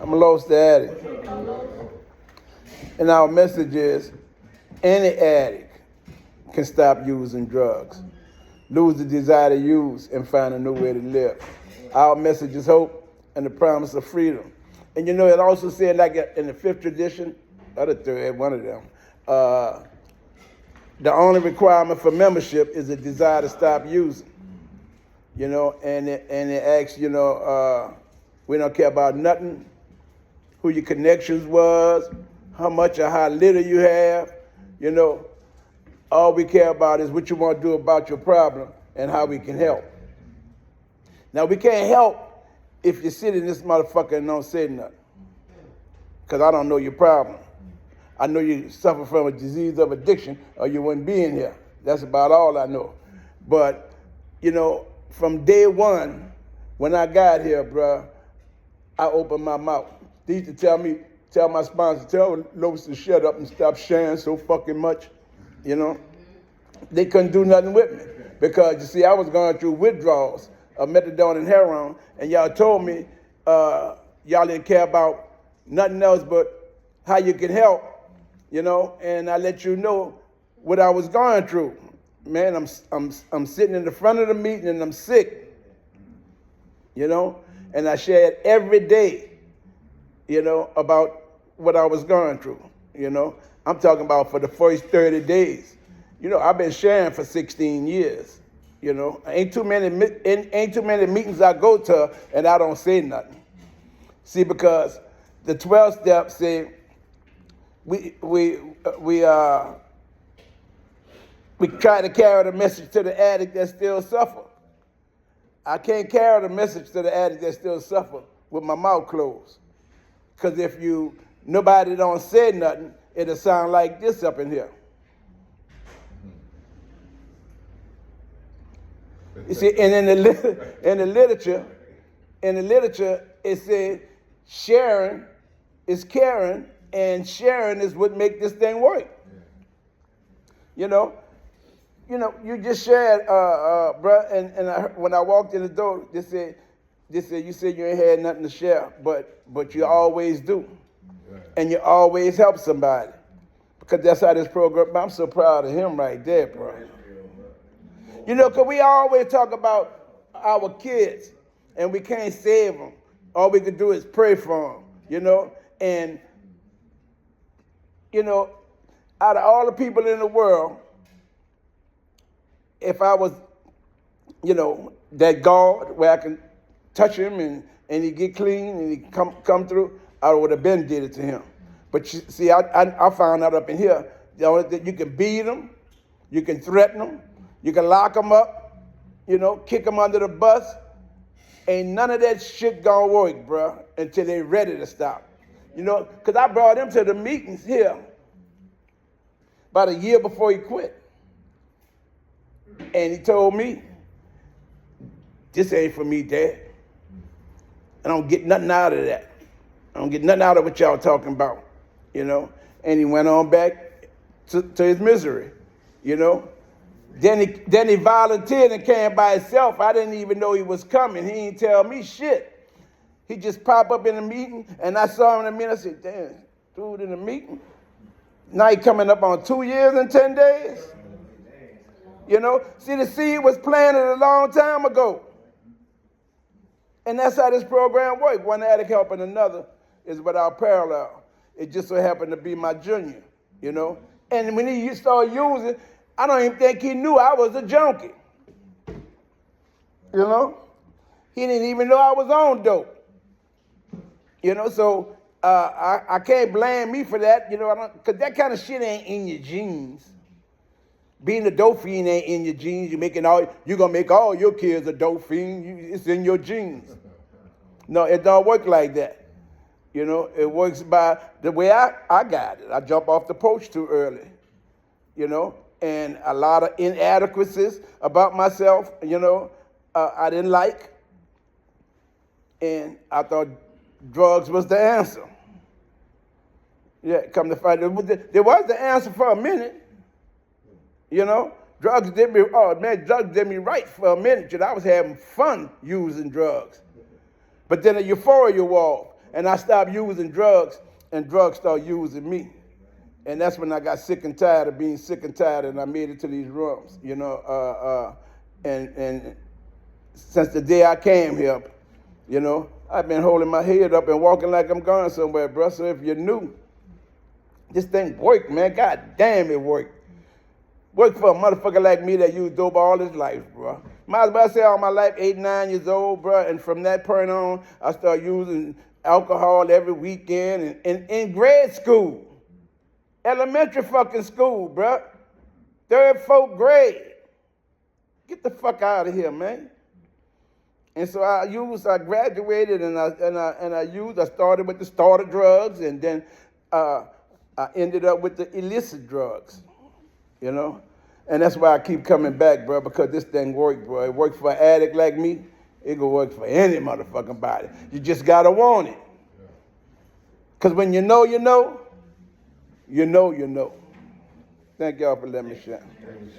I'm a lost addict. And our message is any addict can stop using drugs, lose the desire to use, and find a new way to live. Our message is hope and the promise of freedom. And you know, it also said, like in the fifth tradition, or the third, one of them, the only requirement for membership is a desire to stop using. You know, and it asks, you know, we don't care about nothing, who your connections was, how much or how little you have, you know. All we care about is what you want to do about your problem and how we can help. Now, we can't help if you sit in this motherfucker and don't say nothing, because I don't know your problem. I know you suffer from a disease of addiction or you wouldn't be in here. That's about all I know. But, you know, from day one, when I got here, bruh, I opened my mouth. They used to tell my sponsor, tell Lois to shut up and stop sharing so fucking much, you know. They couldn't do nothing with me because, you see, I was going through withdrawals of methadone and heroin, and y'all told me y'all didn't care about nothing else but how you can help, you know, and I let you know what I was going through. Man, I'm sitting in the front of the meeting and I'm sick, you know, and I shared every day, you know, about what I was going through, you know. I'm talking about for the first 30 days. You know, I've been sharing for 16 years, you know. Ain't too many meetings I go to and I don't say nothing. See, because the 12 steps say we try to carry the message to the addict that still suffer. I can't carry the message to the addict that still suffer with my mouth closed. Because if nobody don't say nothing, it'll sound like this up in here. You see, and in the literature, it says sharing is caring, and sharing is what make this thing work. You know, you just shared, bruh, and when I walked in the door, they said, you said you ain't had nothing to share, but you always do. And you always help somebody. Because that's how this program, I'm so proud of him right there, bro. You know, because we always talk about our kids, and we can't save them. All we can do is pray for them, you know. And, you know, out of all the people in the world, if I was, you know, that God where I can touch him and he get clean and he come through, I would have been did it to him. But you see, I found out up in here that you can beat them, you can threaten them, you can lock them up, you know, kick them under the bus. Ain't none of that shit gonna work, bro, until they ready to stop. You know, because I brought him to the meetings here about a year before he quit. And he told me, this ain't for me, Dad. I don't get nothing out of that. I don't get nothing out of what y'all talking about, you know. And he went on back to his misery, you know. Then he volunteered and came by himself. I didn't even know he was coming. He didn't tell me shit. He just popped up in the meeting, and I saw him in the meeting. I said, damn, dude in the meeting. Now he coming up on 2 years and 10 days. You know, see, the seed was planted a long time ago. And that's how this program works. One addict helping another is without parallel. It just so happened to be my junior, you know. And when he started using, I don't even think he knew I was a junkie. You know? He didn't even know I was on dope. You know, so I can't blame me for that, you know, because that kind of shit ain't in your genes. Being a dope fiend ain't in your genes. You're going to make all your kids a dope fiend. It's in your genes. No, it don't work like that. You know, it works by the way I got it. I jump off the porch too early, you know, and a lot of inadequacies about myself, you know, I didn't like. And I thought drugs was the answer. Yeah, come to find it, there was the answer for a minute. You know, drugs did me right for a minute. I was having fun using drugs. But then a euphoria wore off. And I stopped using drugs, and drugs started using me. And that's when I got sick and tired of being sick and tired, and I made it to these rooms, you know. And since the day I came here, you know, I've been holding my head up and walking like I'm going somewhere, bro. So if you're new, this thing worked, man. God damn, it worked. Worked for a motherfucker like me that used dope all his life, bro. Might as well say all my life, 8, 9 years old, bro. And from that point on, I started using alcohol every weekend and in grade school. Elementary fucking school, bro. 3rd, 4th grade. Get the fuck out of here, man. And so I graduated and I started with the starter drugs, and then I ended up with the illicit drugs, you know? And that's why I keep coming back, bro, because this thing worked, bro. It worked for an addict like me. It can work for any motherfucking body. You just gotta want it. Because when you know, you know. You know, you know. Thank y'all for letting me share.